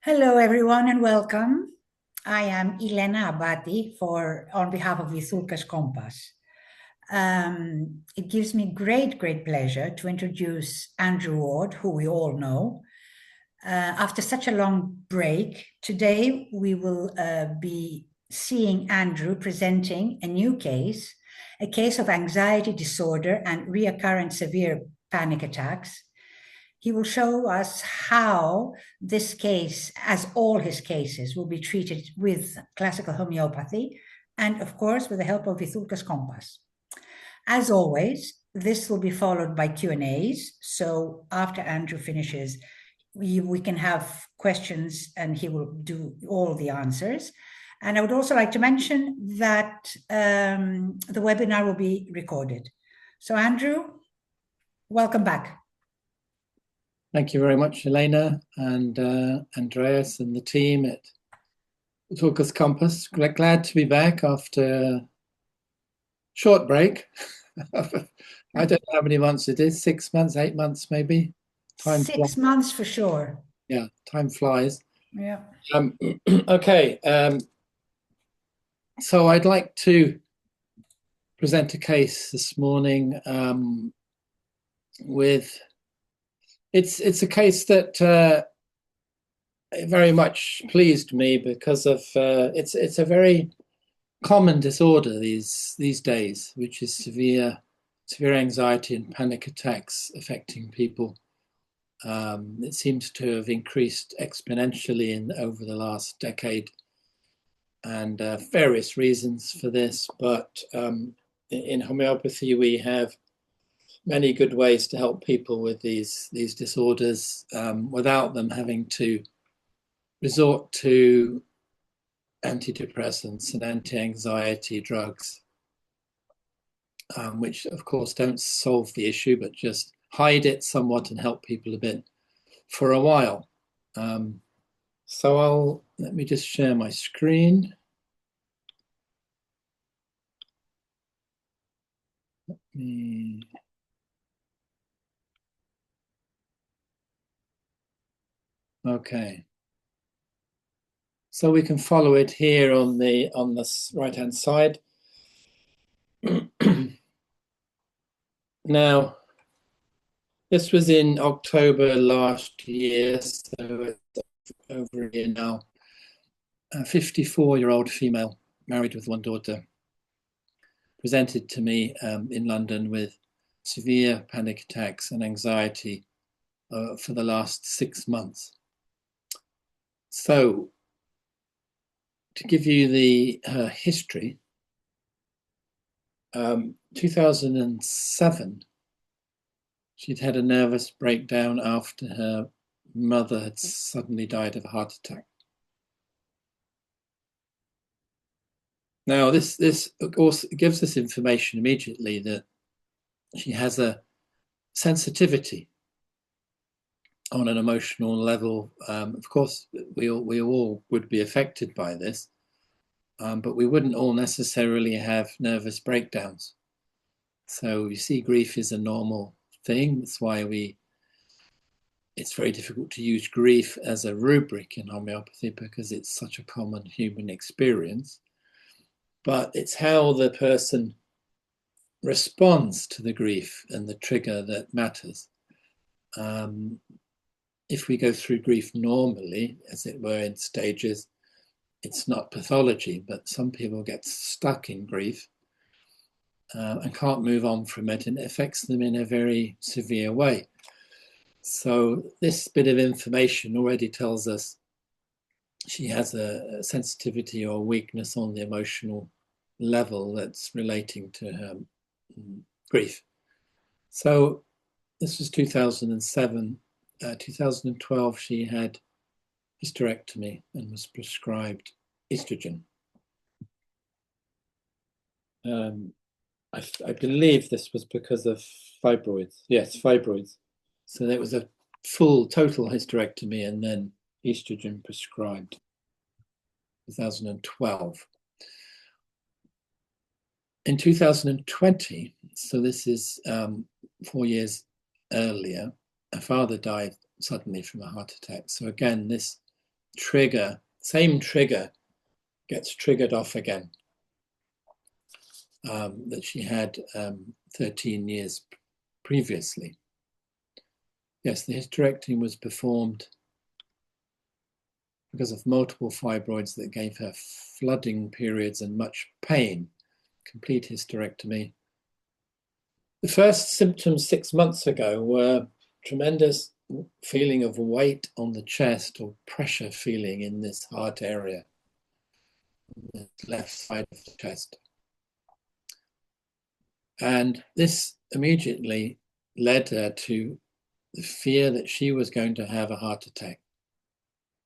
Hello, everyone, and welcome. I am Elena Abati on behalf of Vithoulkas Compass. It gives me great pleasure to introduce Andrew Ward, who we all know. After such a long break, today we will be seeing Andrew presenting a new case, a case of anxiety disorder and recurrent severe panic attacks. He will show us how this case, as all his cases, will be treated with classical homeopathy and, of course, with the help of Vithoulkas Compass. As always, this will be followed by Q&As. So after Andrew finishes, we can have questions and he will do all the answers. And I would also like to mention that the webinar will be recorded. So Andrew, welcome back. Thank you very much, Elena and Andreas and the team at Vithoulkas Compass. Glad to be back after a short break. I don't know how many months it is, 6 months, 8 months maybe. Time 6 months for sure. Yeah, time flies. Yeah. Okay, so I'd like to present a case this morning with... It's a case that very much pleased me because of it's a very common disorder these days, which is severe anxiety and panic attacks affecting people. It seems to have increased exponentially over the last decade, and various reasons for this. But in homeopathy, we have many good ways to help people with these disorders without them having to resort to antidepressants and anti-anxiety drugs, which of course don't solve the issue, but just hide it somewhat and help people a bit for a while. So let me just share my screen. Okay. So we can follow it here on the right-hand side. Now, this was in October last year, so it's over a year now. A 54-year-old female, married with one daughter, presented to me in London with severe panic attacks and anxiety for the last 6 months. So, to give you her history, 2007, she'd had a nervous breakdown after her mother had suddenly died of a heart attack. Now, this also gives us information immediately that she has a sensitivity on an emotional level. Of course, we all would be affected by this, but we wouldn't all necessarily have nervous breakdowns. So you see, grief is a normal thing. That's why it's very difficult to use grief as a rubric in homeopathy because it's such a common human experience. But it's how the person responds to the grief and the trigger that matters. If we go through grief normally, as it were, in stages, it's not pathology, but some people get stuck in grief and can't move on from it, and it affects them in a very severe way. So this bit of information already tells us she has a sensitivity or weakness on the emotional level that's relating to her grief. So this was 2007. 2012, she had hysterectomy and was prescribed estrogen. I believe this was because of fibroids. Yes, fibroids. So there was a full total hysterectomy and then estrogen prescribed. 2012. In 2020, so this is 4 years earlier, her father died suddenly from a heart attack. So again, this same trigger gets triggered off again that she had 13 years previously. Yes, the hysterectomy was performed because of multiple fibroids that gave her flooding periods and much pain. Complete hysterectomy. The first symptoms 6 months ago were tremendous feeling of weight on the chest or pressure feeling in this heart area, the left side of the chest. And this immediately led her to the fear that she was going to have a heart attack.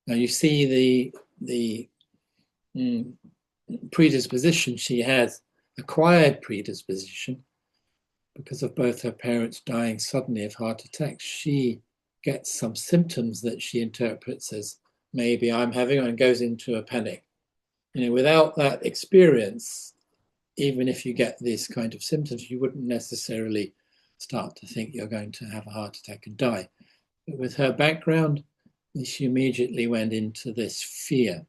Now you see the predisposition she has, acquired predisposition, because of both her parents dying suddenly of heart attacks. She gets some symptoms that she interprets as maybe I'm having, and goes into a panic. Without that experience, even if you get these kind of symptoms, you wouldn't necessarily start to think you're going to have a heart attack and die. But with her background, she immediately went into this fear.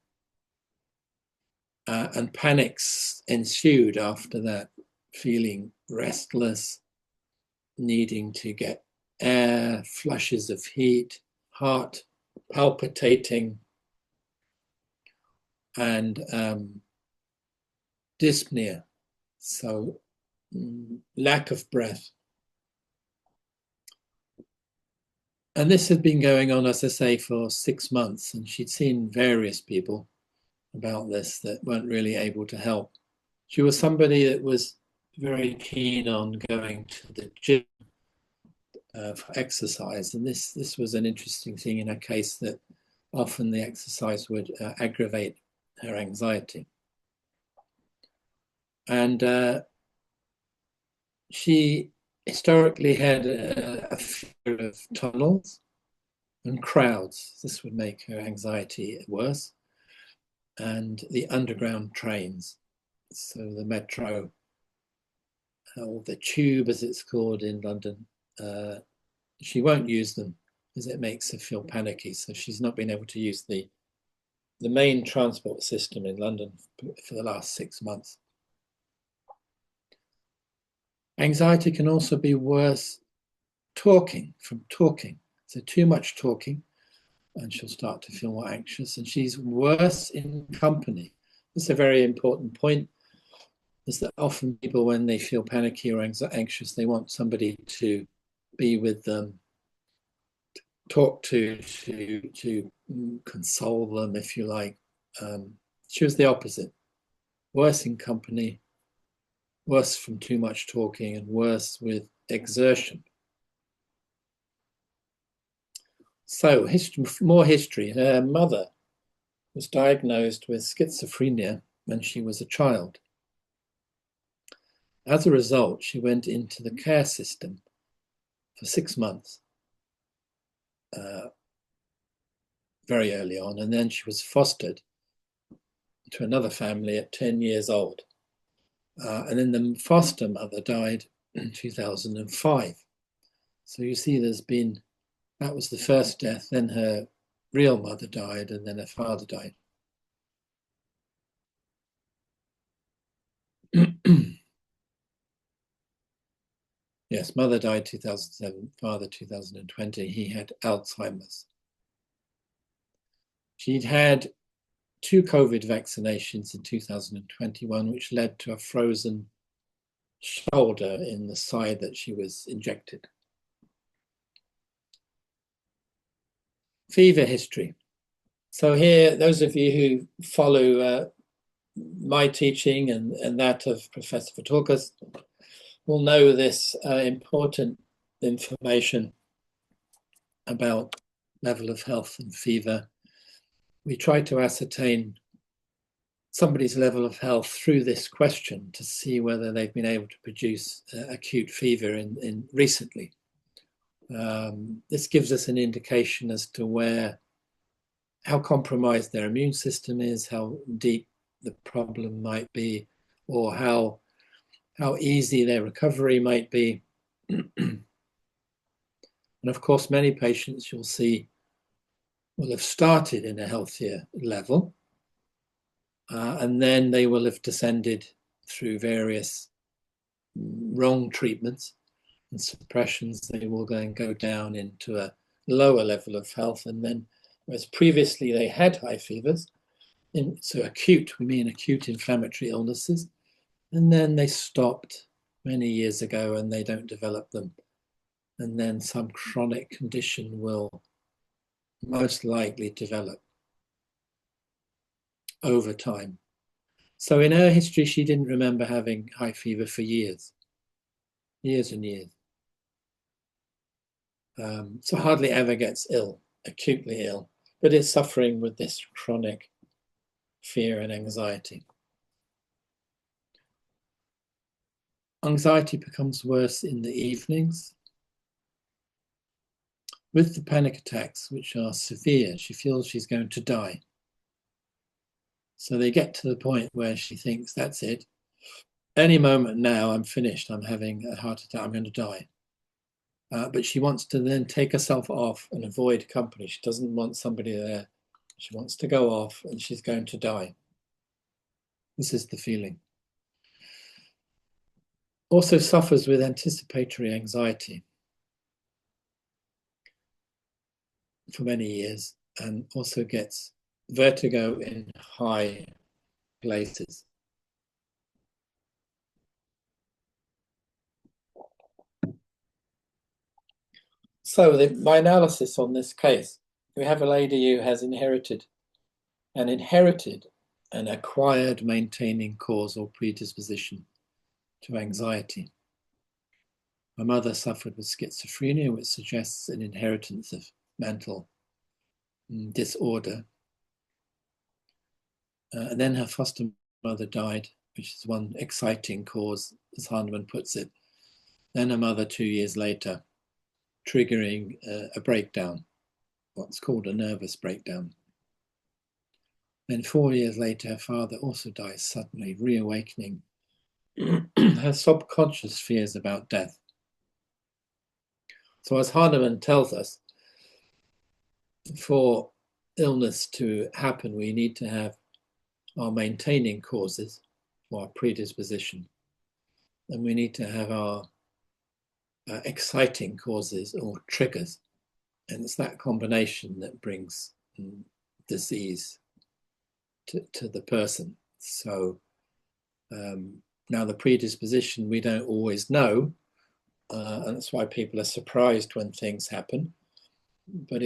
And panics ensued after that, feeling restless, needing to get air, flushes of heat, heart palpitating, and dyspnea, so lack of breath. And this had been going on, as I say, for 6 months, and she'd seen various people about this that weren't really able to help. She was somebody that was very keen on going to the gym for exercise, and this was an interesting thing in her case, that often the exercise would aggravate her anxiety. And she historically had a fear of tunnels and crowds. This would make her anxiety worse. And the underground trains, so the metro, or the tube as it's called in London, she won't use them because it makes her feel panicky. So she's not been able to use the main transport system in London for the last 6 months. Anxiety can also be worse from talking. So too much talking, and she'll start to feel more anxious, and she's worse in company. This is a very important point, is that often people, when they feel panicky or anxious, they want somebody to be with them, talk to console them, if you like. She was the opposite. Worse in company, worse from too much talking, and worse with exertion. So, more history. Her mother was diagnosed with schizophrenia when she was a child. As a result, she went into the care system for 6 months, very early on, and then she was fostered to another family at 10 years old. And then the foster mother died in 2005. So you see that was the first death, then her real mother died, and then her father died. Yes, mother died 2007, father 2020. He had Alzheimer's. She'd had 2 COVID vaccinations in 2021, which led to a frozen shoulder in the side that she was injected. Fever history. So here, those of you who follow my teaching and that of Professor Vithoulkas will know this important information about level of health and fever. We try to ascertain somebody's level of health through this question to see whether they've been able to produce acute fever in recently. This gives us an indication as to how compromised their immune system is, how deep the problem might be, or how easy their recovery might be. And of course, many patients you'll see will have started in a healthier level, and then they will have descended through various wrong treatments and suppressions. They will then go down into a lower level of health, and then, whereas previously they had high fevers, so acute, we mean acute inflammatory illnesses, and then they stopped many years ago and they don't develop them. And then some chronic condition will most likely develop over time. So in her history, she didn't remember having high fever for years and years. So hardly ever gets ill, acutely ill, but is suffering with this chronic fear and anxiety. Anxiety becomes worse in the evenings. With the panic attacks, which are severe, she feels she's going to die. So they get to the point where she thinks, that's it. Any moment now, I'm finished. I'm having a heart attack. I'm going to die. But she wants to then take herself off and avoid company. She doesn't want somebody there. She wants to go off and she's going to die. This is the feeling. Also suffers with anticipatory anxiety for many years, and also gets vertigo in high places. So my analysis on this case, we have a lady who has inherited an acquired maintaining cause or predisposition to anxiety. My mother suffered with schizophrenia, which suggests an inheritance of mental disorder. And then her foster mother died, which is one exciting cause, as Hahnemann puts it. Then her mother 2 years later, triggering a breakdown, what's called a nervous breakdown. Then 4 years later, her father also dies suddenly, reawakening her subconscious fears about death. So as Hahnemann tells us, for illness to happen, we need to have our maintaining causes, or our predisposition, and we need to have our exciting causes or triggers. And it's that combination that brings disease to the person. So now the predisposition we don't always know, and that's why people are surprised when things happen. But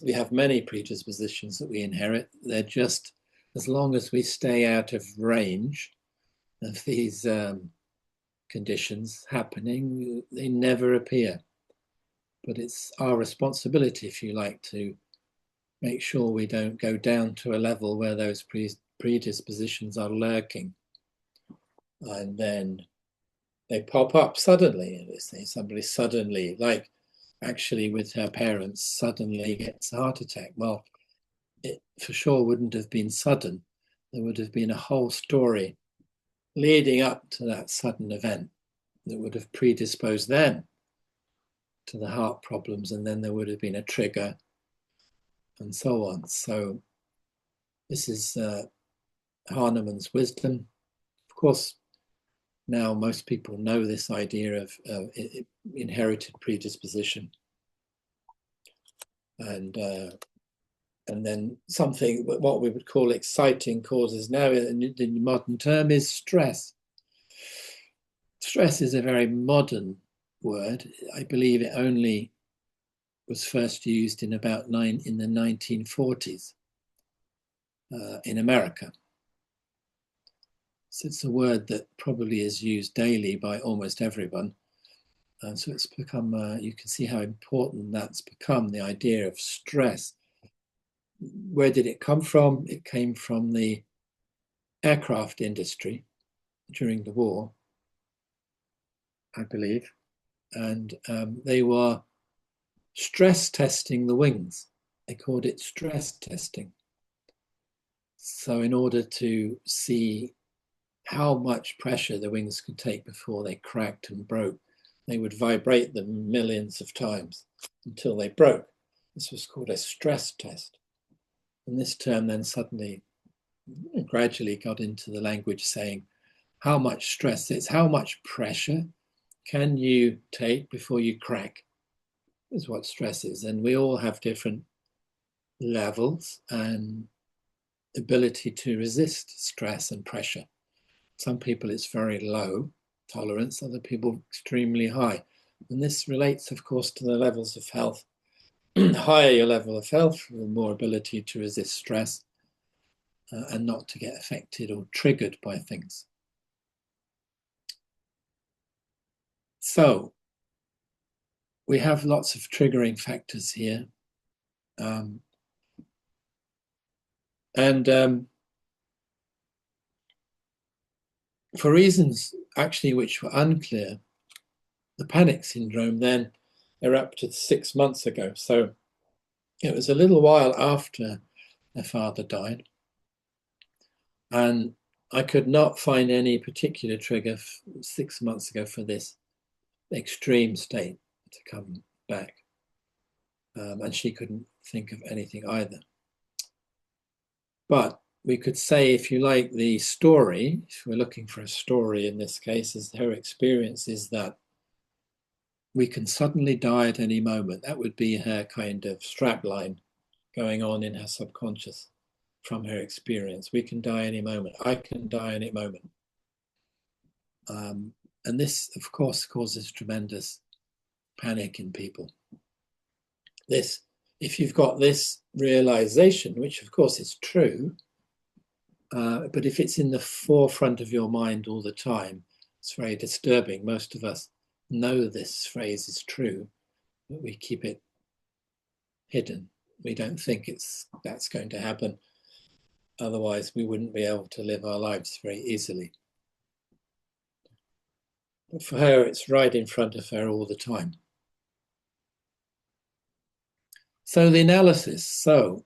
we have many predispositions that we inherit. They're just, as long as we stay out of range of these conditions happening, they never appear. But it's our responsibility, if you like, to make sure we don't go down to a level where those predispositions are lurking. And then they pop up suddenly. Somebody suddenly, like actually with her parents, suddenly gets a heart attack. Well, it for sure wouldn't have been sudden. There would have been a whole story leading up to that sudden event that would have predisposed them to the heart problems, and then there would have been a trigger and so on. So this is Hahnemann's wisdom. Of course, now most people know this idea of inherited predisposition, and then something, what we would call exciting causes now in the modern term is stress. Stress is a very modern word. I believe it only was first used in the 1940s in America. So it's a word that probably is used daily by almost everyone. And so it's become, you can see how important that's become, the idea of stress. Where did it come from? It came from the aircraft industry during the war, I believe. And they were stress testing the wings. They called it stress testing. So in order to see how much pressure the wings could take before they cracked and broke, they would vibrate them millions of times until they broke. This was called a stress test. And this term then suddenly, gradually got into the language saying how much stress it's, how much pressure can you take before you crack, is what stress is. And we all have different levels and ability to resist stress and pressure. Some people it's very low tolerance, other people extremely high. And this relates, of course, to the levels of health. The higher your level of health, the more ability to resist stress and not to get affected or triggered by things. So we have lots of triggering factors here. For reasons actually which were unclear, the panic syndrome then erupted 6 months ago. So it was a little while after her father died. And I could not find any particular trigger 6 months ago for this extreme state to come back. And she couldn't think of anything either. But we could say, if you like, the story, if we're looking for a story in this case, is her experience is that we can suddenly die at any moment. That would be her kind of strapline going on in her subconscious from her experience. We can die any moment. I can die any moment. And this, of course, causes tremendous panic in people. This, if you've got this realization, which of course is true, but if it's in the forefront of your mind all the time, it's very disturbing. Most of us know this phrase is true, but we keep it hidden. We don't think that's going to happen. Otherwise, we wouldn't be able to live our lives very easily. But for her, it's right in front of her all the time. So the analysis. So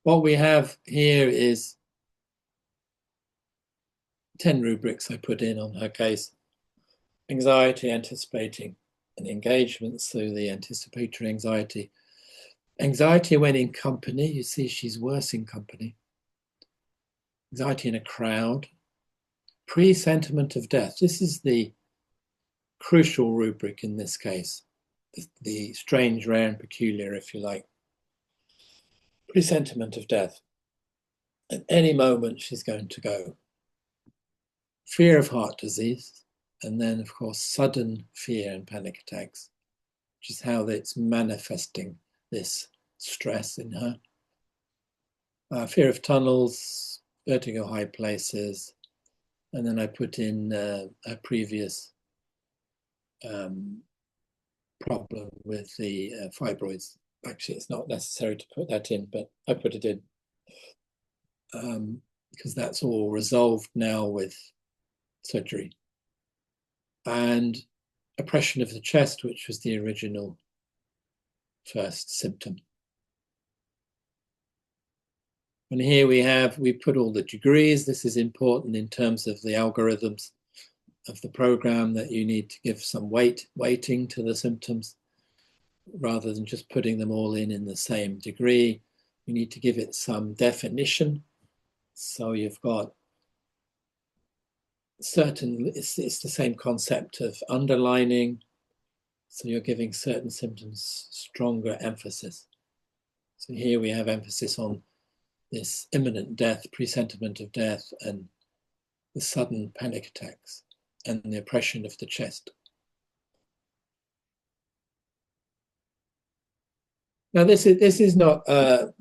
what we have here is 10 rubrics I put in on her case. Anxiety, anticipating, and engagement, so the anticipatory anxiety. Anxiety when in company, you see she's worse in company. Anxiety in a crowd. Presentiment of death. This is the crucial rubric in this case. The strange, rare, and peculiar, if you like. Presentiment of death. At any moment she's going to go. Fear of heart disease. And then, of course, sudden fear and panic attacks, which is how it's manifesting this stress in her. Fear of tunnels, vertigo, high places. And then I put in a previous problem with the fibroids. Actually, it's not necessary to put that in, but I put it in because that's all resolved now with surgery. And oppression of the chest, which was the original first symptom. And here we put all the degrees. This is important in terms of the algorithms of the program, that you need to give some weighting to the symptoms rather than just putting them all in the same degree. You need to give it some definition. So you've got certain, it's the same concept of underlining. So you're giving certain symptoms stronger emphasis. So here we have emphasis on this imminent death, presentiment of death, and the sudden panic attacks and the oppression of the chest. Now, this is not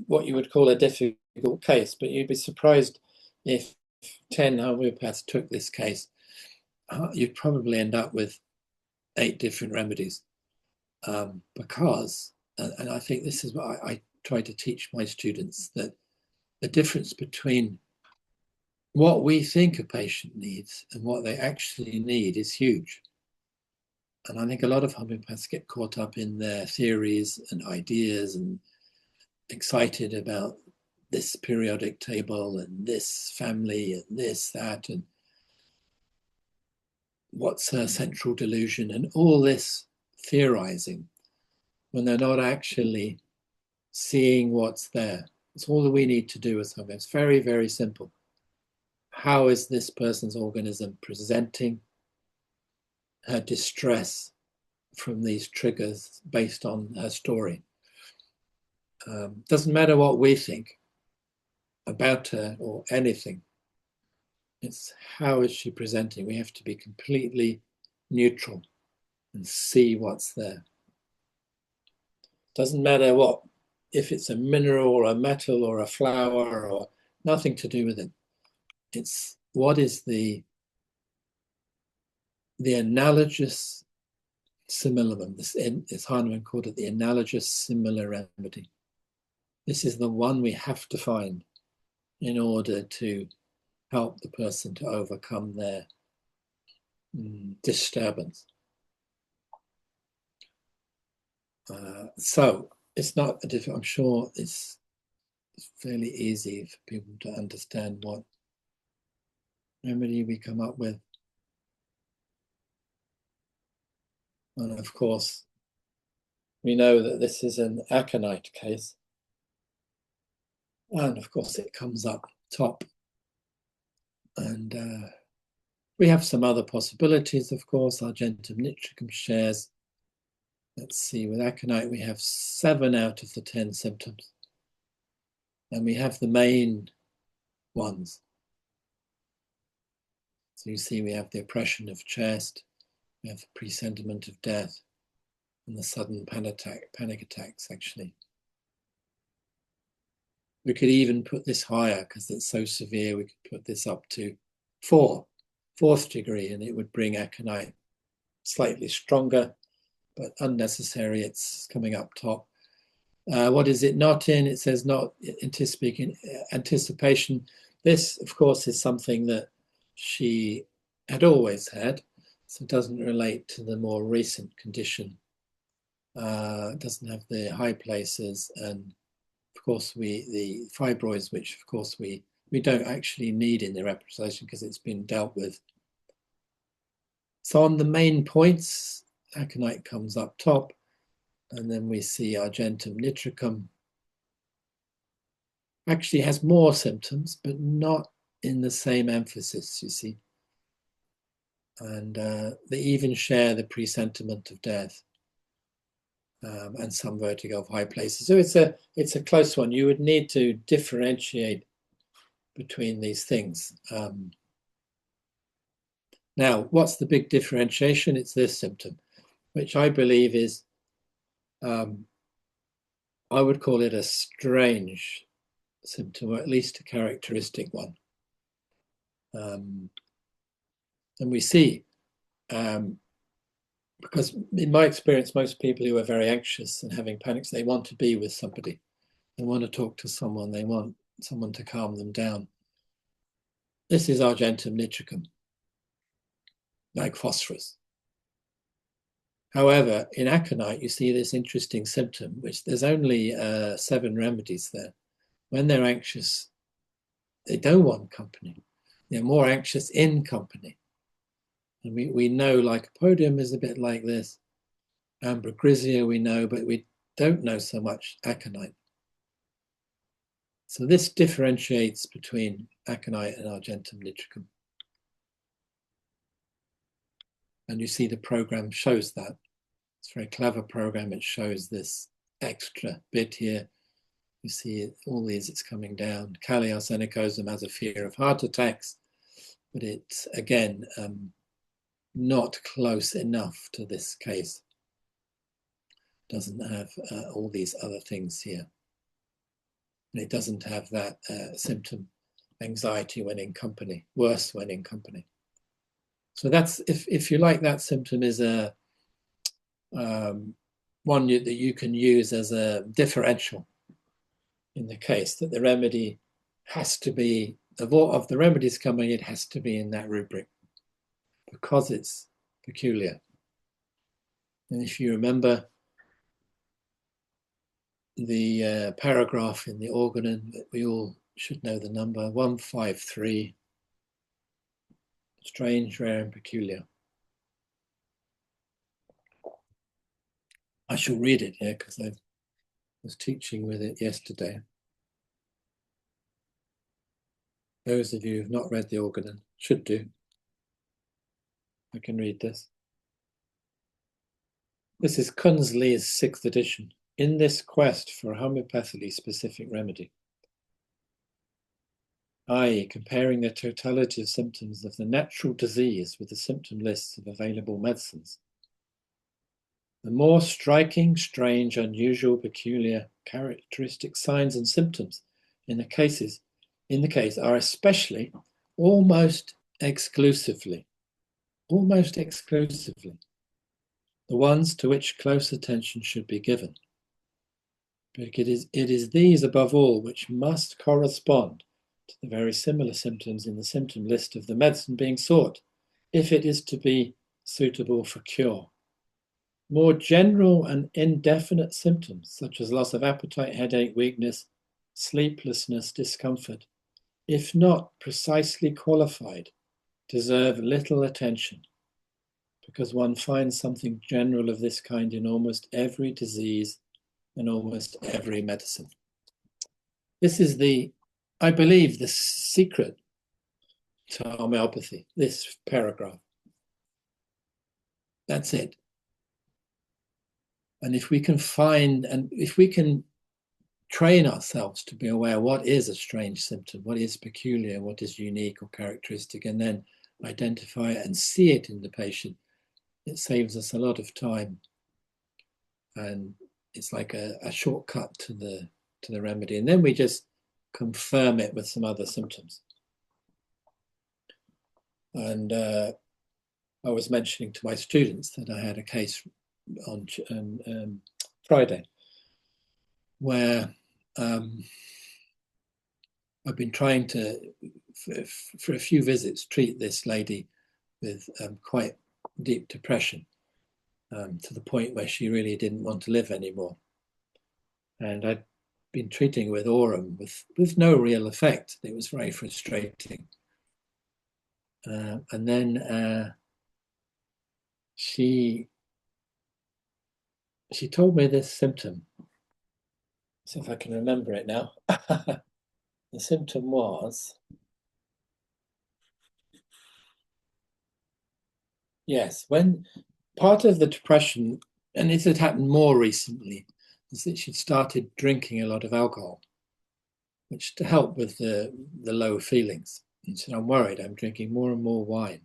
what you would call a difficult case, but you'd be surprised if 10 homeopaths took this case. You'd probably end up with 8 different remedies because, and I think this is what I try to teach my students, that the difference between what we think a patient needs and what they actually need is huge. And I think a lot of homeopaths get caught up in their theories and ideas and excited about this periodic table and this family and this, that, and what's her central delusion and all this theorizing when they're not actually seeing what's there. It's all that we need to do as homeopaths. It's very, very simple. How is this person's organism presenting her distress from these triggers based on her story? Doesn't matter what we think about her or anything. It's how is she presenting? We have to be completely neutral and see what's there. Doesn't matter what, if it's a mineral or a metal or a flower or nothing to do with it. It's what is the analogous simillimum. This Hahnemann called it the analogous similar remedy. This is the one we have to find in order to help the person to overcome their disturbance. So it's not a difficult, I'm sure it's fairly easy for people to understand what remedy we come up with. And of course, we know that this is an aconite case. And of course, it comes up top. And we have some other possibilities, of course. Argentum nitricum shares. Let's see, with aconite, we have 7 out of the 10 symptoms. And we have the main ones. So you see, we have the oppression of chest, we have the presentiment of death, and the sudden panic attacks, actually. We could even put this higher because it's so severe. We could put this up to 4th degree, and it would bring aconite slightly stronger, but unnecessary. It's coming up top. What is it not in? It says not anticipation. This, of course, is something that she had always had, so it doesn't relate to the more recent condition. It doesn't have the high places, and of course the fibroids, which of course we don't actually need in the representation because it's been dealt with. So on the main points, aconite comes up top, and then we see argentum nitricum actually has more symptoms, but not in the same emphasis, you see. And they even share the presentiment of death and some vertigo of high places. So it's a close one. You would need to differentiate between these things. Now, what's the big differentiation? It's this symptom, which I believe is, I would call it a strange symptom, or at least a characteristic one. And we see, because in my experience, most people who are very anxious and having panics, they want to be with somebody. They want to talk to someone. They want someone to calm them down. This is argentum nitricum, like phosphorus. However, in aconite, you see this interesting symptom, which there's only 7 remedies there. When they're anxious, they don't want company. They're more anxious in company. And we know lycopodium is a bit like this. Ambra grisea we know, but we don't know so much aconite. So this differentiates between aconite and argentum nitricum. And you see the program shows that. It's a very clever program. It shows this extra bit here. You see all these, it's coming down. Kali arsenicosum has a fear of heart attacks, but it's, again, not close enough to this case. Doesn't have all these other things here. And it doesn't have that symptom, anxiety when in company, worse when in company. So that's, if you like, that symptom is a one that you can use as a differential in the case, that the remedy has to be, of the remedies coming, it has to be in that rubric because it's peculiar. And if you remember the paragraph in the organon, that we all should know the number, 153, strange, rare, and peculiar. I shall read it here because I was teaching with it yesterday. Those of you who have not read the organ should do. I can read this. This is Kunzli's 6th edition. In this quest for a homeopathically specific remedy, i.e. comparing the totality of symptoms of the natural disease with the symptom lists of available medicines, the more striking, strange, unusual, peculiar, characteristic signs and symptoms in the case are especially, almost exclusively, the ones to which close attention should be given. But it is these above all which must correspond to the very similar symptoms in the symptom list of the medicine being sought, if it is to be suitable for cure. More general and indefinite symptoms, such as loss of appetite, headache, weakness, sleeplessness, discomfort, if not precisely qualified, deserve little attention, because one finds something general of this kind in almost every disease and almost every medicine. This is I believe, the secret to homeopathy, this paragraph. That's it. And if we can train ourselves to be aware what is a strange symptom, what is peculiar, what is unique or characteristic, and then identify it and see it in the patient, it saves us a lot of time. And it's like a shortcut to the remedy. And then we just confirm it with some other symptoms. And I was mentioning to my students that I had a case on Friday where I've been trying to, for a few visits, treat this lady with quite deep depression, to the point where she really didn't want to live anymore. And I'd been treating with Aurum with no real effect. It was very frustrating. And then she told me this symptom. See if I can remember it now. The symptom was, yes, when part of the depression, and it had happened more recently, is that she'd started drinking a lot of alcohol, which to help with the low feelings. And she said, I'm worried, I'm drinking more and more wine.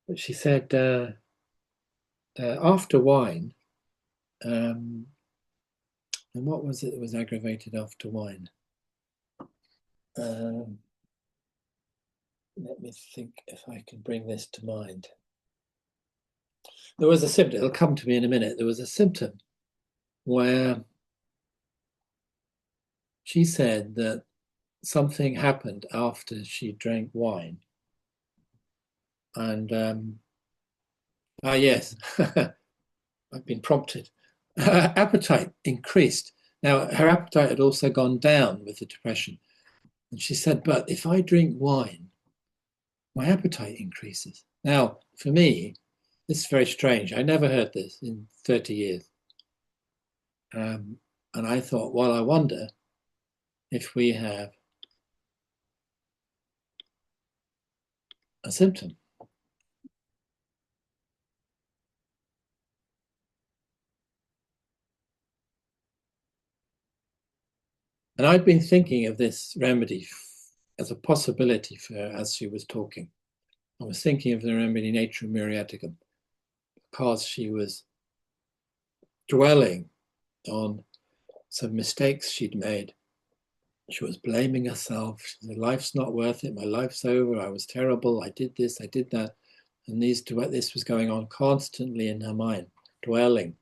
But she said, after wine, and what was it that was aggravated after wine? Let me think if I can bring this to mind. There was a symptom, it'll come to me in a minute. There was a symptom where she said that something happened after she drank wine. And, yes, I've been prompted. Her appetite increased. Now, her appetite had also gone down with the depression. And she said, but if I drink wine, my appetite increases. Now, for me, this is very strange. I never heard this in 30 years. And I thought, well, I wonder if we have a symptom. And I'd been thinking of this remedy as a possibility for her as she was talking. I was thinking of the remedy Materia Medica because she was dwelling on some mistakes she'd made. She was blaming herself. She said, life's not worth it. My life's over. I was terrible. I did this. I did that. And this was going on constantly in her mind, dwelling,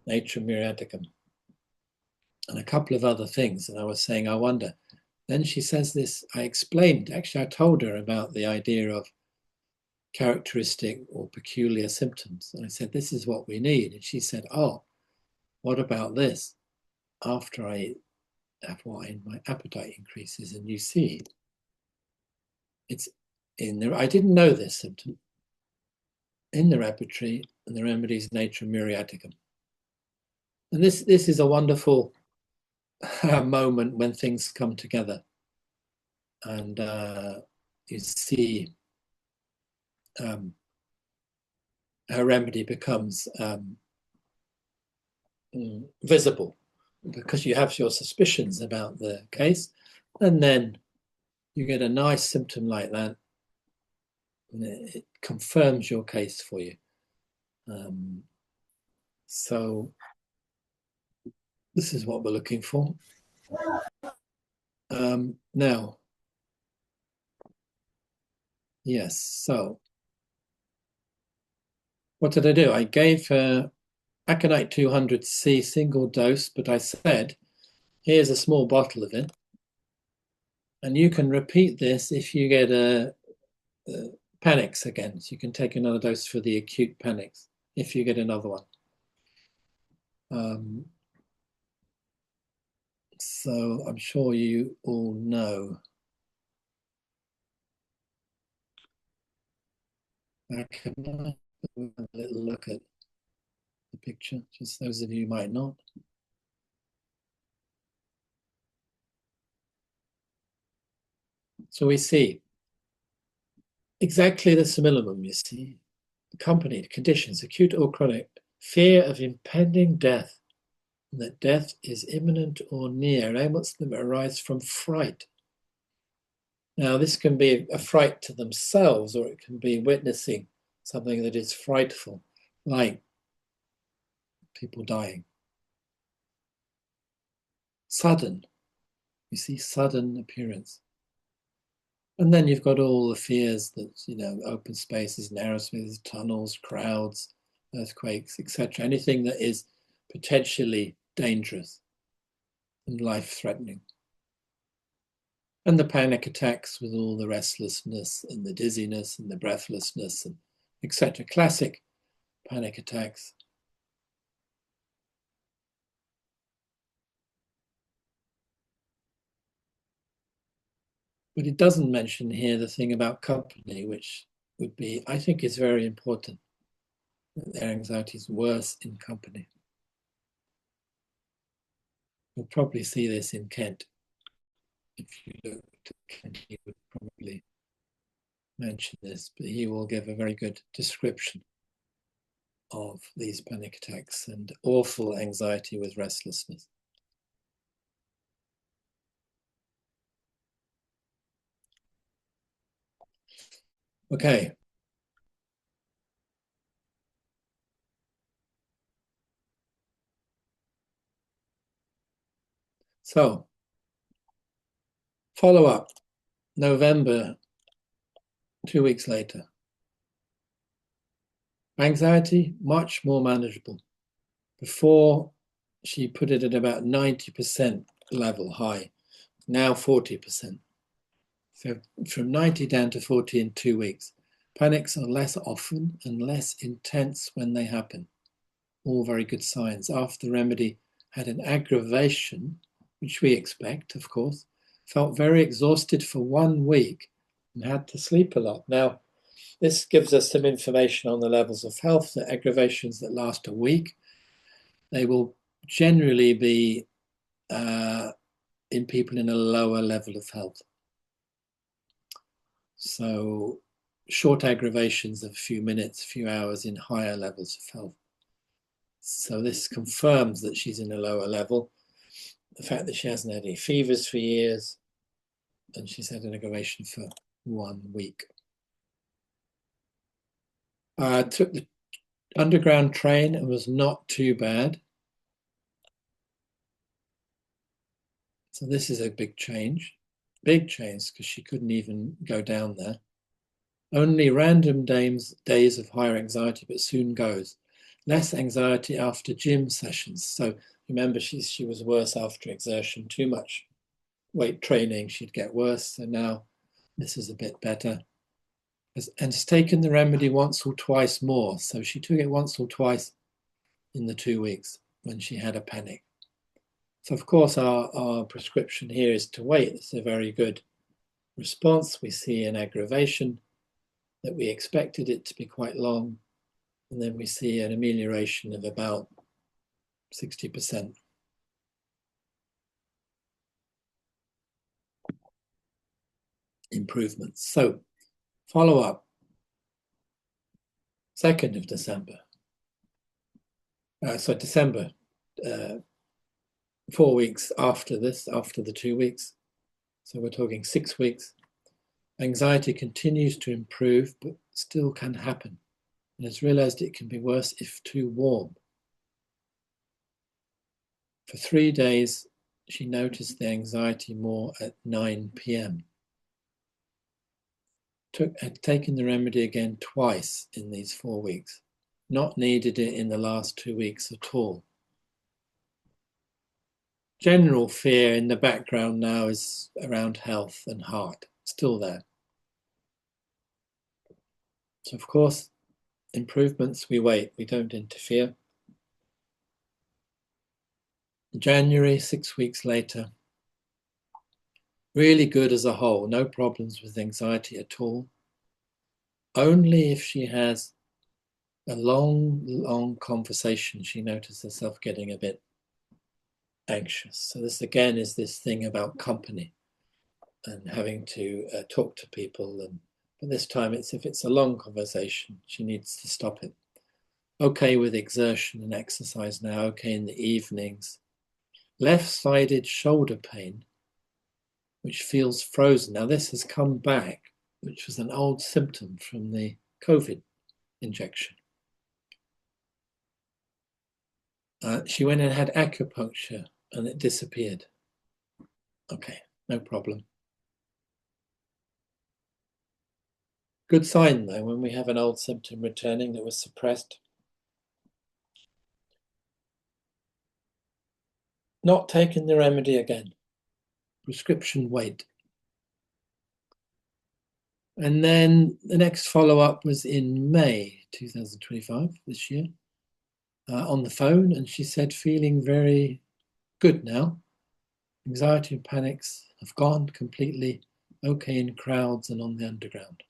Materia Medica, and a couple of other things. And I was saying, I wonder. Then she says this, I explained, actually I told her about the idea of characteristic or peculiar symptoms. And I said, this is what we need. And she said, oh, what about this? After I have wine, my appetite increases. And you see, it's in there. I didn't know this symptom. In the repertory and the remedies Materia Medica. And this is a wonderful moment when things come together. and you see her remedy becomes visible, because you have your suspicions about the case, and then you get a nice symptom like that, and it confirms your case for you. So this is what we're looking for. Now, yes, so what did I do? I gave her aconite 200C single dose, but I said, here's a small bottle of it, and you can repeat this if you get panics again. So you can take another dose for the acute panics if you get another one. So I'm sure you all know. I can have a little look at the picture, just those of you who might not. So we see exactly the simillimum, you see, accompanied conditions, acute or chronic, fear of impending death, and that death is imminent or near, and most of them arise from fright. Now, this can be a fright to themselves, or it can be witnessing something that is frightful, like people dying. Sudden, you see, sudden appearance. And then you've got all the fears that, open spaces, narrow spaces, tunnels, crowds, earthquakes, etc. Anything that is potentially dangerous and life-threatening. And the panic attacks with all the restlessness and the dizziness and the breathlessness, and etc. Classic panic attacks. But it doesn't mention here the thing about company, which would be, I think, is very important. Their anxiety is worse in company. You'll probably see this in Kent. If you look at Kent, he would probably mention this, but he will give a very good description of these panic attacks and awful anxiety with restlessness. Okay. So, follow up, November, 2 weeks later. Anxiety, much more manageable. Before, she put it at about 90% level high, now 40%. So from 90 down to 40 in 2 weeks. Panics are less often and less intense when they happen. All very good signs. After the remedy had an aggravation, which we expect, of course, felt very exhausted for 1 week and had to sleep a lot. Now, this gives us some information on the levels of health. The aggravations that last a week, they will generally be in people in a lower level of health. So short aggravations of a few minutes, a few hours in higher levels of health. So this confirms that she's in a lower level. The fact that she hasn't had any fevers for years, and she's had an aggravation for 1 week. Took the underground train and was not too bad. So this is a big change because she couldn't even go down there. Only random days of higher anxiety, but soon goes. Less anxiety after gym sessions. So remember, she was worse after exertion, too much weight training, she'd get worse. So now this is a bit better. And has taken the remedy once or twice more. So she took it once or twice in the 2 weeks when she had a panic. So of course our prescription here is to wait. It's a very good response. We see an aggravation that we expected it to be quite long. And then we see an amelioration of about 60%. improvements. So follow up, 2nd of December. So December, 4 weeks after this, after the 2 weeks. So we're talking 6 weeks. Anxiety continues to improve, but still can happen. And has realized it can be worse if too warm. For 3 days, she noticed the anxiety more at 9 p.m. Had taken the remedy again twice in these 4 weeks. Not needed it in the last 2 weeks at all. General fear in the background now is around health and heart, still there. So of course, improvements, we wait, we don't interfere. January, 6 weeks later, really good as a whole, no problems with anxiety at all. Only if she has a long conversation, she notices herself getting a bit anxious. So this again is this thing about company and having to talk to people. But this time it's if it's a long conversation, she needs to stop it. Okay with exertion and exercise now, okay in the evenings. Left-sided shoulder pain, which feels frozen. Now this has come back, which was an old symptom from the COVID injection. She went and had acupuncture and it disappeared. Okay, no problem. Good sign though, when we have an old symptom returning that was suppressed. Not taking the remedy again. Prescription wait. And then the next follow-up was in May 2025, this year, on the phone, and she said feeling very good now. Anxiety and panics have gone completely, okay in crowds and on the underground.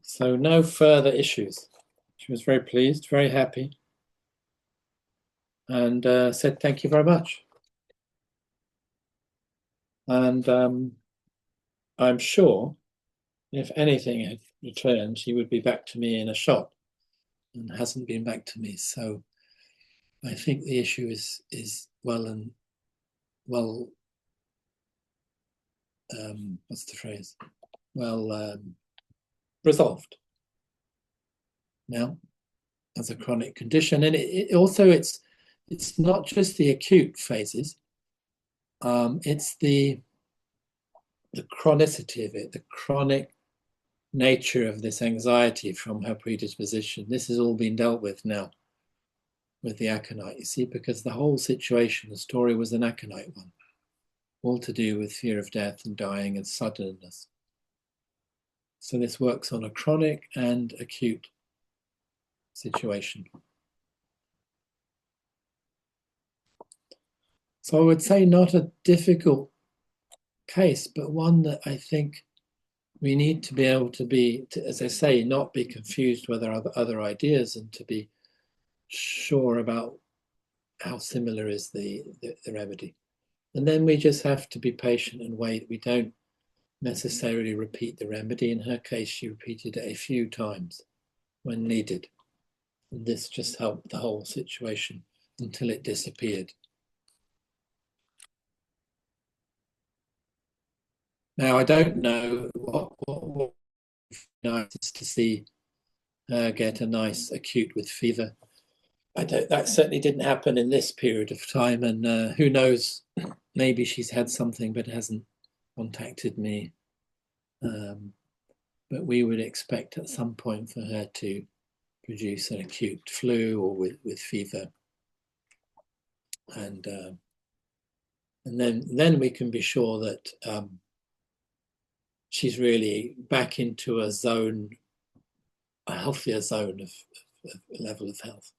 So no further issues. She was very pleased, very happy, and said thank you very much. And I'm sure if anything had returned, she would be back to me in a shot, and hasn't been back to me. So I think the issue is well what's the phrase? Well resolved now as a chronic condition, and it also it's not just the acute phases. It's the chronicity of it, the chronic nature of this anxiety from her predisposition. This has all been dealt with now with the aconite, you see, because the whole situation, the story was an aconite one, all to do with fear of death and dying and suddenness. So this works on a chronic and acute situation. So I would say not a difficult case, but one that I think we need to be able to as I say, not be confused with our other ideas, and to be sure about how similar is the remedy. And then we just have to be patient and wait. We don't necessarily repeat the remedy. In her case, she repeated it a few times when needed. And this just helped the whole situation until it disappeared. Now, I don't know what nice to see her get a nice acute with fever. That certainly didn't happen in this period of time, and who knows, maybe she's had something but hasn't contacted me. But we would expect at some point for her to produce an acute flu or with fever, and then we can be sure that she's really back into a zone, a healthier zone of level of health.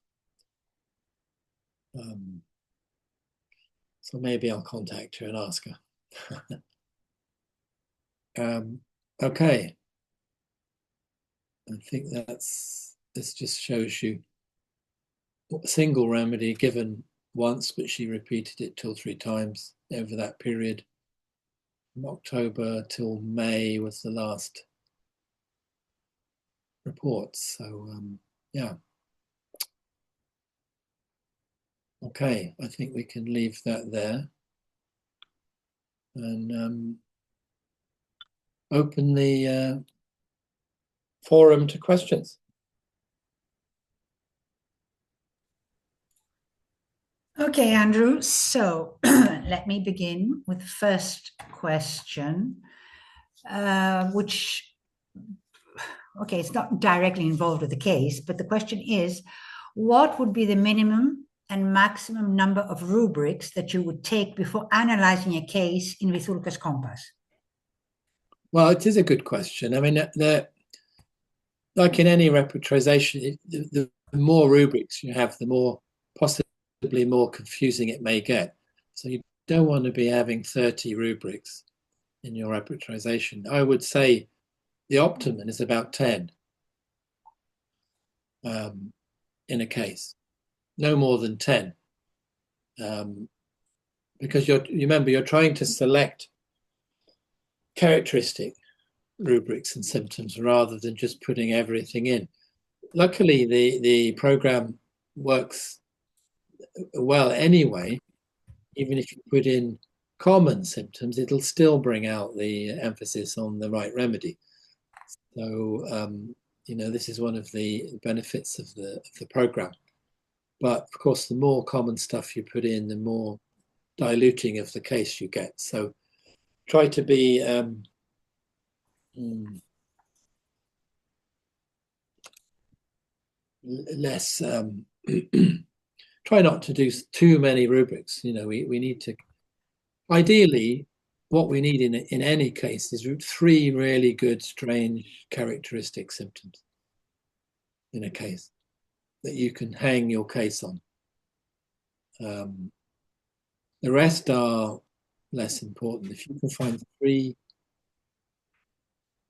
So maybe I'll contact her and ask her. Okay. I think this just shows you a single remedy given once, but she repeated it 2 or 3 times over that period. from October till May was the last report. So yeah. Okay, I think we can leave that there and open the forum to questions. Okay, Andrew. So let me begin with the first question, which, okay, it's not directly involved with the case, but the question is, what would be the minimum and maximum number of rubrics that you would take before analyzing a case in Vithoulkas Compass? Well, it is a good question. I mean, like in any repertorization, the more rubrics you have, the more possibly more confusing it may get. So you don't want to be having 30 rubrics in your repertorization. I would say the optimum is about 10 in a case, no more than 10. Because you remember, you're trying to select characteristic rubrics and symptoms rather than just putting everything in. Luckily, the program works well anyway. Even if you put in common symptoms, it'll still bring out the emphasis on the right remedy. So, this is one of the benefits of the program. But of course, the more common stuff you put in, the more diluting of the case you get. So try to be less, try not to do too many rubrics. We need to, ideally, what we need in any case is 3 really good, strange, characteristic symptoms in a case that you can hang your case on. The rest are less important. If you can find 3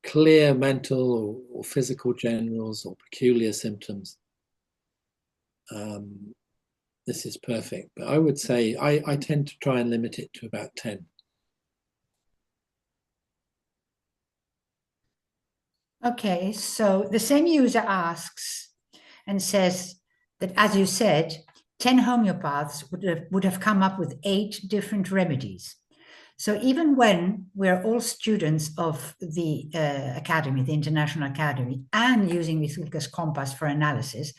clear mental or physical generals or peculiar symptoms, this is perfect. But I would say I tend to try and limit it to about 10. Okay, so the same user asks and says that, as you said, 10 homeopaths would have come up with 8 different remedies. So even when we're all students of the academy, the International Academy, and using Vithoulkas Compass for analysis,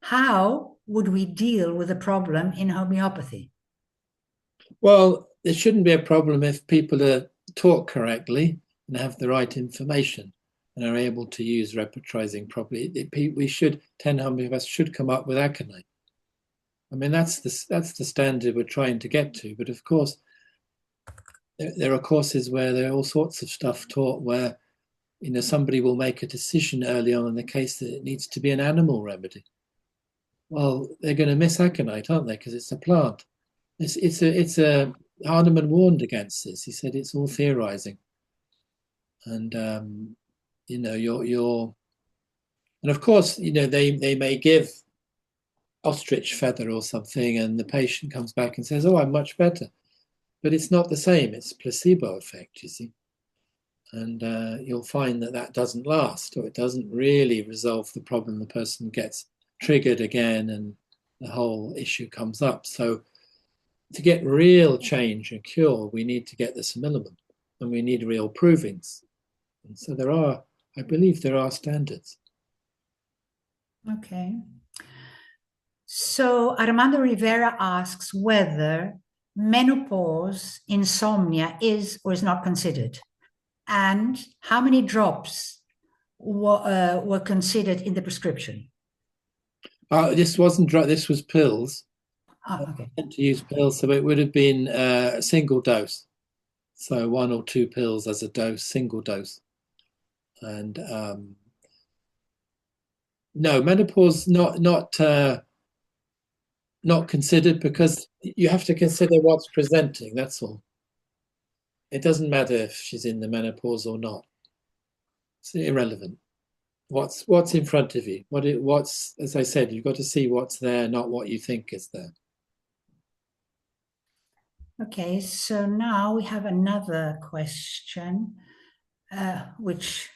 how would we deal with the problem in homeopathy? Well, there shouldn't be a problem if people are taught correctly and have the right information and are able to use repertorizing properly. 10 homeopaths should come up with aconite. I mean, that's the standard we're trying to get to. But of course, there are courses where there are all sorts of stuff taught where, somebody will make a decision early on in the case that it needs to be an animal remedy. Well, they're going to miss aconite, aren't they? Because it's a plant. It's a Hahnemann warned against this. He said it's all theorizing, and you're and of course they may give ostrich feather or something, and the patient comes back and says, "Oh, I'm much better," but it's not the same. It's placebo effect, you see, and you'll find that doesn't last, or it doesn't really resolve the problem. The person gets triggered again, and the whole issue comes up. So to get real change and cure, we need to get the Simillimum, and we need real provings. And so I believe there are standards. Okay. So Armando Rivera asks whether menopause insomnia is or is not considered, and how many drops were considered in the prescription. This wasn't drug. This was pills. Okay. I tend to use pills, so it would have been a single dose. So 1 or 2 pills as a dose, single dose. And no, menopause not considered, because you have to consider what's presenting. That's all. It doesn't matter if she's in the menopause or not. It's irrelevant. What's in front of you? What's, as I said, you've got to see what's there, not what you think is there. Okay, so now we have another question, which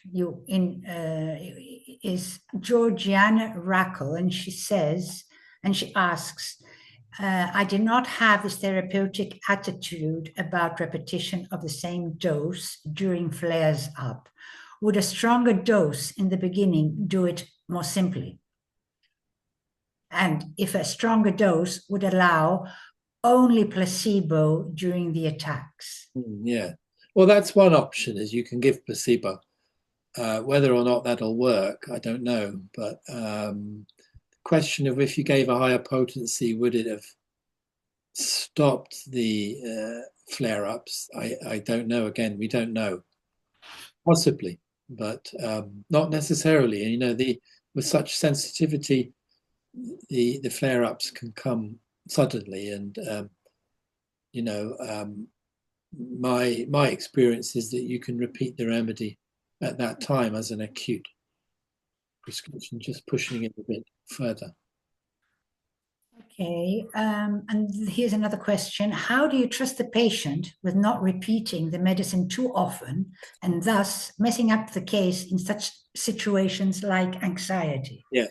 is Georgiana Rackle, and she says, and she asks, I did not have this therapeutic attitude about repetition of the same dose during flares up. Would a stronger dose in the beginning do it more simply? And if a stronger dose would allow only placebo during the attacks? Yeah. Well, that's one option, is you can give placebo. Whether or not that'll work, I don't know. But the question of if you gave a higher potency, would it have stopped the flare-ups? I don't know. Again, we don't know. Possibly, but not necessarily. And with such sensitivity, the flare-ups can come suddenly. And my experience is that you can repeat the remedy at that time as an acute prescription, just pushing it a bit further. Okay, and here's another question. How do you trust the patient with not repeating the medicine too often and thus messing up the case in such situations like anxiety? Yeah,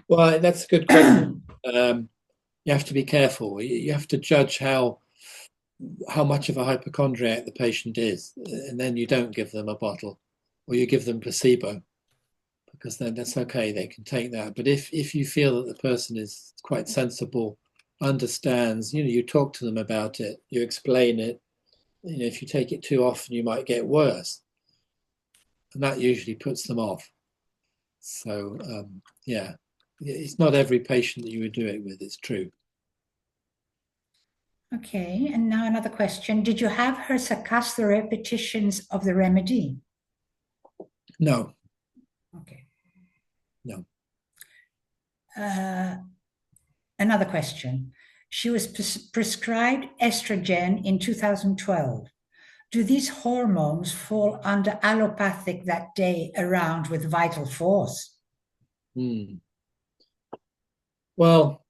well, that's a good question. You have to be careful. You have to judge how much of a hypochondriac the patient is, and then you don't give them a bottle, or you give them placebo, because then that's okay. They can take that. But if you feel that the person is quite sensible, understands, you talk to them about it, you explain it. If you take it too often, you might get worse, and that usually puts them off. So yeah, it's not every patient that you would do it with. It's true. Okay, and now another question. Did you have her surpass the repetitions of the remedy? No, Okay. no. Another question. She was prescribed estrogen in 2012. Do these hormones fall under allopathic that day around with vital force? Well,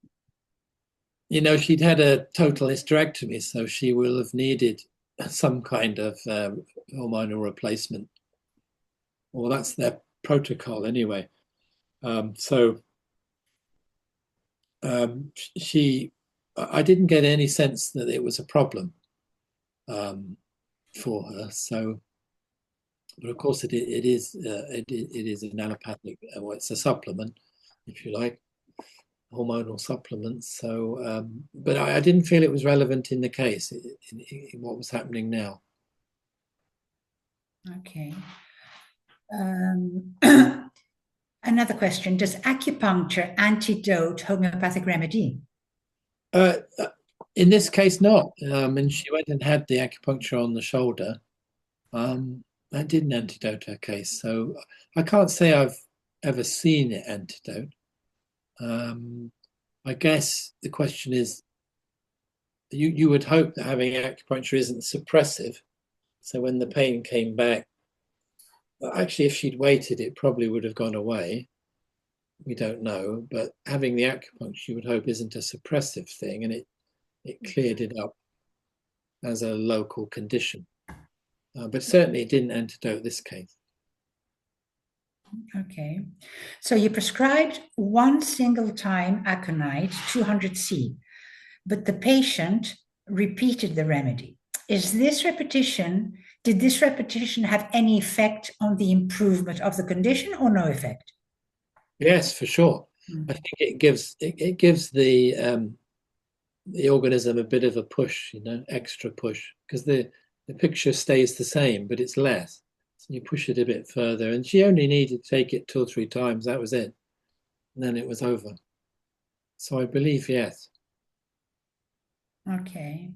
she'd had a total hysterectomy, so she will have needed some kind of hormonal replacement. Well, that's their protocol anyway. So I didn't get any sense that it was a problem for her. So, but of course, it is an allopathic. Well, it's a supplement, if you like, hormonal supplements. So, but I didn't feel it was relevant in the case, in what was happening now. Okay. Another question. Does acupuncture antidote homeopathic remedy? In this case, not. And she went and had the acupuncture on the shoulder. That didn't antidote her case. So I can't say I've ever seen it antidote. I guess the question is, you would hope that having acupuncture isn't suppressive. So when the pain came back, actually, if she'd waited, it probably would have gone away. We don't know. But having the acupuncture, you would hope, isn't a suppressive thing, and it cleared it up as a local condition. But certainly it didn't antidote this case. Okay. So you prescribed one single time aconite, 200C, but the patient repeated the remedy. Did this repetition have any effect on the improvement of the condition or no effect? Yes, for sure. I think it gives the organism a bit of a push, extra push, because the picture stays the same, but it's less. So you push it a bit further, and she only needed to take it 2 or 3 times. That was it, and then it was over. So I believe yes. Okay.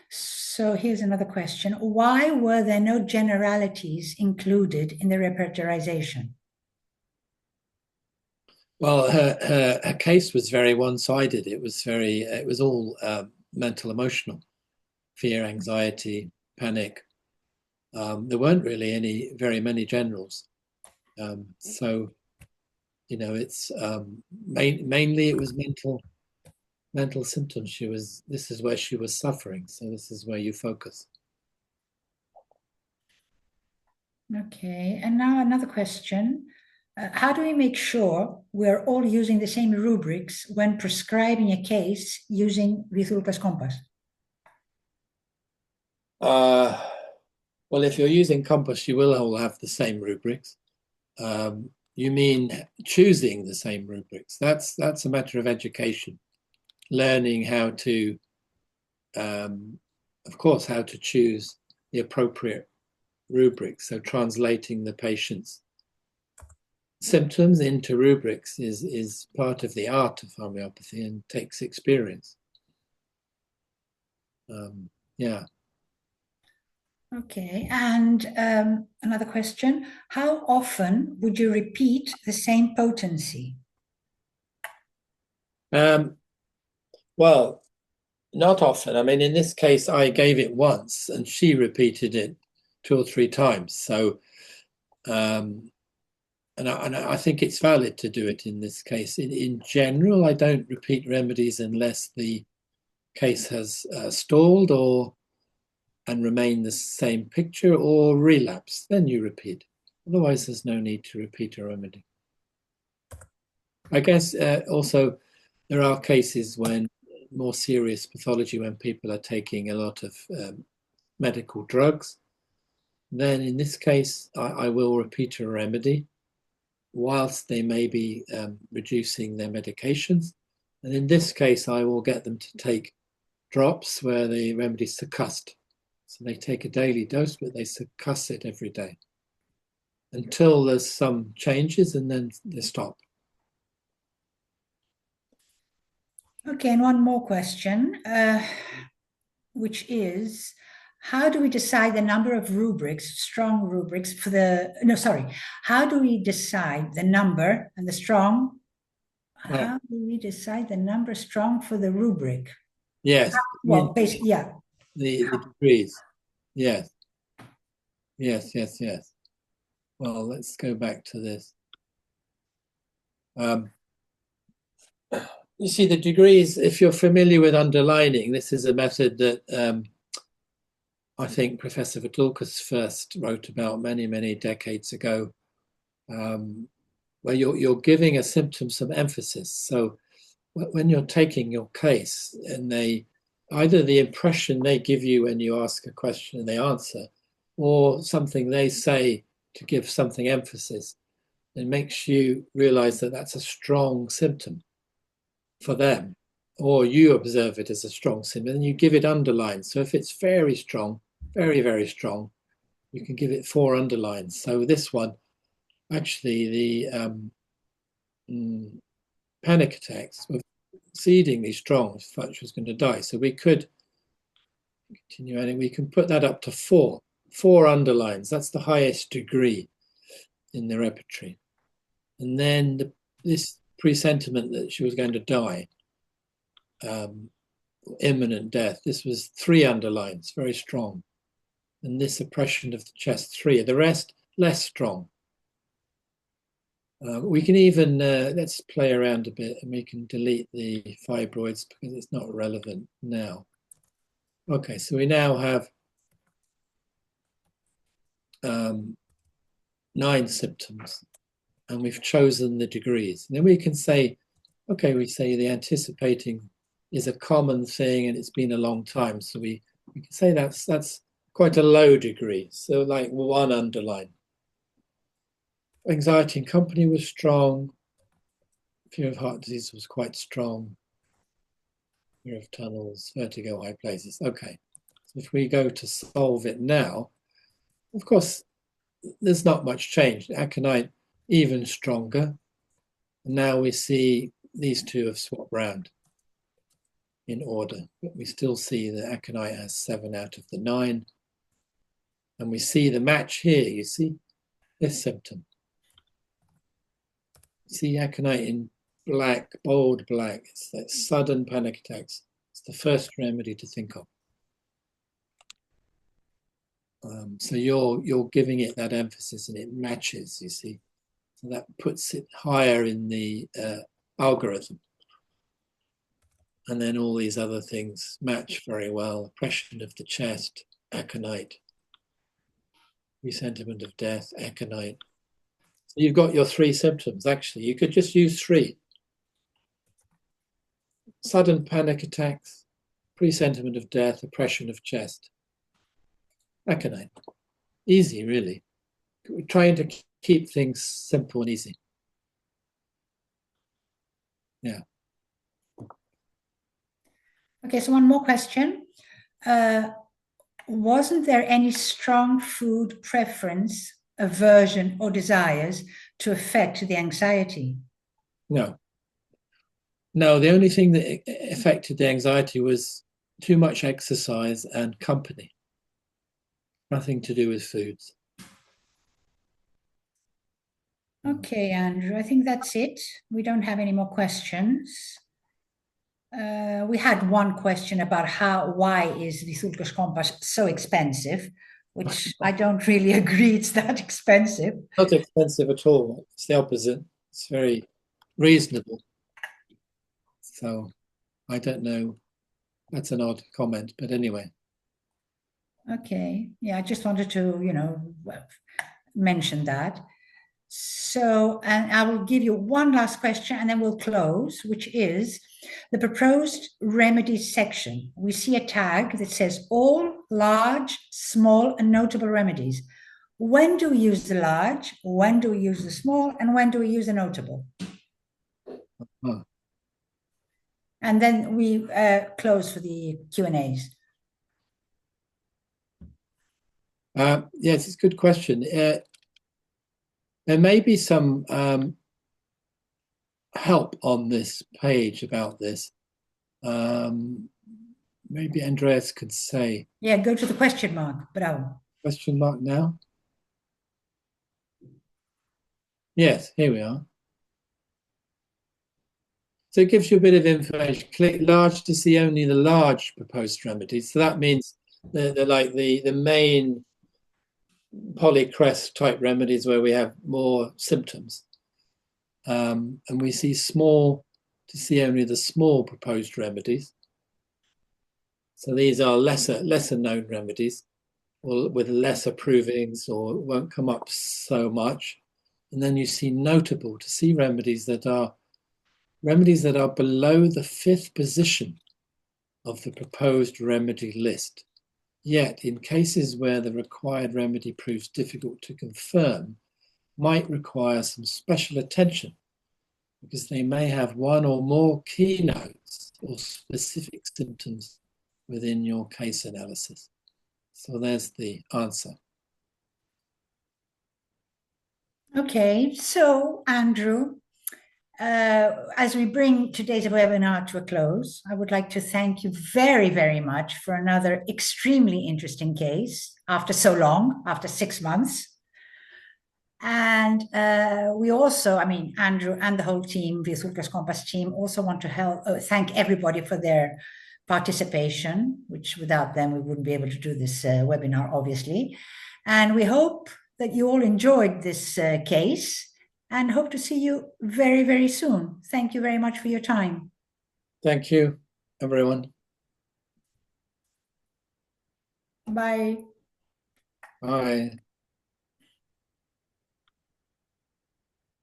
So here's another question. Why were there no generalities included in the repertorization? Well, her case was very one-sided. It was all mental, emotional, fear, anxiety, panic. There weren't really very many generals. So, it's mainly it was mental mental symptoms. This is where she was suffering. So this is where you focus. Okay, and now another question. How do we make sure we're all using the same rubrics when prescribing a case using Vithoulkas Compass? Well, if you're using Compass, you will all have the same rubrics. You mean choosing the same rubrics? That's a matter of education, learning how to, of course, how to choose the appropriate rubrics. So translating the patient's symptoms into rubrics is part of the art of homeopathy and takes experience. Yeah. Okay, and another question. How often would you repeat the same potency? Well, not often. I mean, in this case, I gave it once and she repeated it 2 or 3 times. So, and I think it's valid to do it in this case. In general, I don't repeat remedies unless the case has stalled and remain the same picture or relapse. Then you repeat. Otherwise, there's no need to repeat a remedy. I guess also there are cases when more serious pathology, when people are taking a lot of medical drugs. Then in this case, I will repeat a remedy whilst they may be reducing their medications. And in this case, I will get them to take drops where the remedy is succussed. So they take a daily dose, but they succuss it every day until there's some changes and then they stop. Okay, and one more question, which is, how do we decide the number of rubrics, strong rubrics for the, no, sorry, how do we decide the number and the strong? How do we decide the number strong for the rubric? Yes. Well, basically, yeah. The degrees. Yes. Yes, yes, yes. Well, let's go back to this. You see, the degrees, if you're familiar with underlining, this is a method that I think Professor Vithoulkas first wrote about many, many decades ago, where you're giving a symptom some emphasis. So when you're taking your case and either the impression they give you when you ask a question and they answer, or something they say to give something emphasis, it makes you realize that that's a strong symptom for them, or you observe it as a strong symptom and you give it underlines. So if it's very strong, very, very strong, you can give it 4 underlines. So this one, actually, the panic attacks were exceedingly strong. She was going to die. So we could continue adding, we can put that up to 4 underlines. That's the highest degree in the repertory. And then this presentiment that she was going to die, imminent death, this was 3 underlines, very strong. And this oppression of the chest, 3. The rest, less strong. We can even, let's play around a bit and we can delete the fibroids because it's not relevant now. Okay, so we now have 9 symptoms and we've chosen the degrees. And then we can say, okay, we say the anticipating is a common thing and it's been a long time. So we can say that's quite a low degree. So like 1 underline. Anxiety and company was strong. Fear of heart disease was quite strong. Fear of tunnels, vertigo, high places. Okay, so if we go to solve it now, of course, there's not much change. Aconite even stronger. And now we see these 2 have swapped round in order, but we still see that aconite has 7 out of the 9. And we see the match here, you see, this symptom. See aconite in black, bold black. It's that sudden panic attacks. It's the first remedy to think of. So you're giving it that emphasis and it matches, you see. So that puts it higher in the algorithm. And then all these other things match very well. Oppression of the chest, aconite. Presentiment of death, aconite. So you've got your 3 symptoms, actually. You could just use 3. Sudden panic attacks, presentiment of death, oppression of chest, aconite. Easy, really. We're trying to keep things simple and easy. Yeah. Okay, so one more question. Wasn't there any strong food preference, aversion, or desires to affect the anxiety? No. No, the only thing that affected the anxiety was too much exercise and company. Nothing to do with foods. Okay, Andrew, I think that's it. We don't have any more questions. We had one question about why is Vithoulkas Compass so expensive, which I don't really agree it's that expensive. Not expensive at all. It's the opposite. It's very reasonable. So I don't know. That's an odd comment, but anyway. Okay. Yeah, I just wanted to, mention that. So, and I will give you one last question and then we'll close, which is the proposed remedies section. We see a tag that says all large, small, and notable remedies. When do we use the large? When do we use the small? And when do we use the notable? Huh. And then we close for the Q&As. Yes, it's a good question. There may be some help on this page about this. Maybe Andreas could say. Yeah, go to the question mark. Bravo. Question mark now? Yes, here we are. So it gives you a bit of information. Click large to see only the large proposed remedies. So that means they're like the main polycrest type remedies where we have more symptoms. And we see small to see only the small proposed remedies. So these are lesser known remedies or with lesser provings or won't come up so much. And then you see notable to see remedies that are below the 5th position of the proposed remedy list. Yet, in cases where the required remedy proves difficult to confirm, might require some special attention because they may have one or more keynotes or specific symptoms within your case analysis. So there's the answer. Okay, so Andrew, as we bring today's webinar to a close, I would like to thank you very, very much for another extremely interesting case after so long, after 6 months. And we also, Andrew and the whole team, the Vithoulkas Compass team, also want to thank everybody for their participation, which without them, we wouldn't be able to do this webinar, obviously. And we hope that you all enjoyed this case and hope to see you very, very soon. Thank you very much for your time. Thank you, everyone. Bye. Bye.